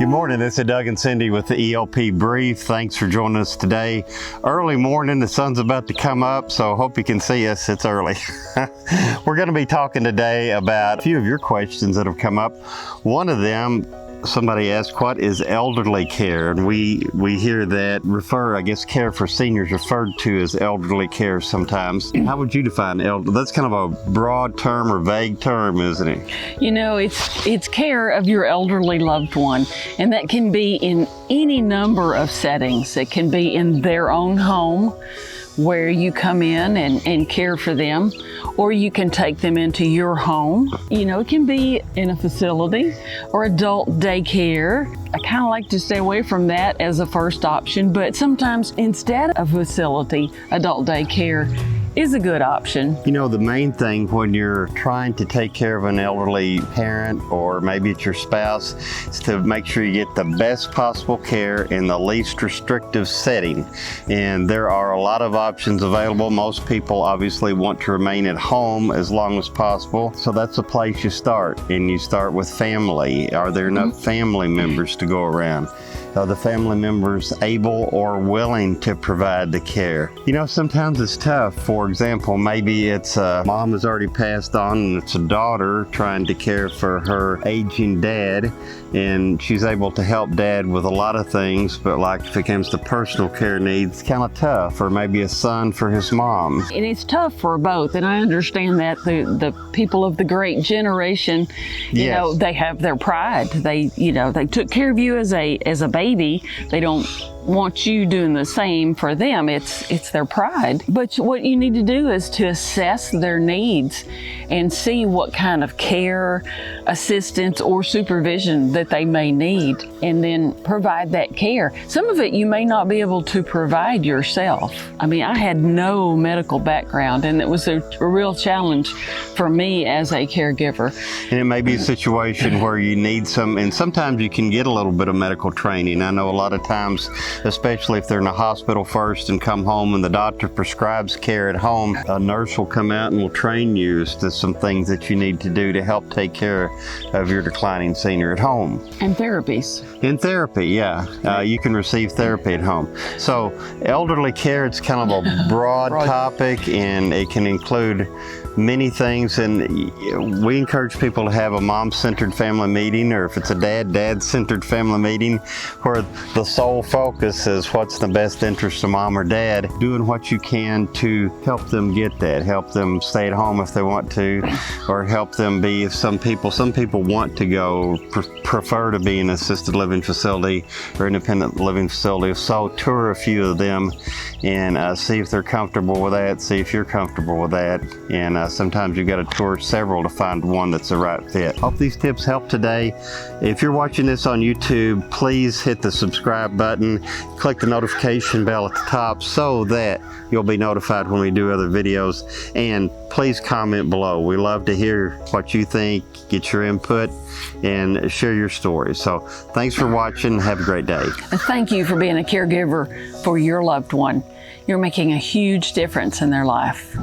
Good morning, this is Doug and Cindy with the ELP Brief. Thanks for joining us today. Early morning, the sun's about to come up, so hope you can see us. It's early. We're going to be talking today about a few of your questions that have come up. One of them, somebody asked, what is elderly care? And we hear that care for seniors referred to as elderly care sometimes. How would you define elderly? That's kind of a broad term or vague term, isn't it? You know, it's care of your elderly loved one, and that can be in any number of settings. It can be in their own home, where you come in and care for them, or you can take them into your home. You know, it can be in a facility or adult daycare. I kind of like to stay away from that as a first option, but sometimes instead of facility, adult daycare is a good option. You know, the main thing when you're trying to take care of an elderly parent, or maybe it's your spouse, is to make sure you get the best possible care in the least restrictive setting. And there are a lot of options available. Most people obviously want to remain at home as long as possible. So that's the place you start. And you start with family. Are there enough family members to go around? Are the family members able or willing to provide the care? You know, sometimes it's tough. For example, maybe it's a mom has already passed on and it's a daughter trying to care for her aging dad, and she's able to help dad with a lot of things, but like if it comes to personal care needs, it's kind of tough. Or maybe a son for his mom. And it's tough for both, and I understand that the people of the great generation, you know, they have their pride. They took care of you as a baby. They don't want you doing the same for them. It's their pride. But what you need to do is to assess their needs and see what kind of care, assistance, or supervision that they may need, and then provide that care. Some of it you may not be able to provide yourself. I mean, I had no medical background, and it was a real challenge for me as a caregiver. And it may be a situation where you need some, and sometimes you can get a little bit of medical training. I know a lot of times, especially if they're in a hospital first and come home and the doctor prescribes care at home, a nurse will come out and will train you as to some things that you need to do to help take care of your declining senior at home. And therapies. In therapy, yeah. You can receive therapy at home. So elderly care, it's kind of a broad topic, and it can include many things, and we encourage people to have a mom-centered family meeting, or if it's a dad-centered family meeting, where the sole focus is what's the best interest of mom or dad, doing what you can to help them get that, help them stay at home if they want to, or help them be, if some people want to go, prefer to be in an assisted living facility or independent living facility. So tour a few of them and see if they're comfortable with that, see if you're comfortable with that, and sometimes you've got to tour several to find one that's the right fit. Hope these tips help today. If you're watching this on YouTube, please hit the subscribe button, click the notification bell at the top so that you'll be notified when we do other videos, and please comment below. We love to hear what you think, get your input, and share your stories. So thanks for watching. Have a great day. And thank you for being a caregiver for your loved one. You're making a huge difference in their life.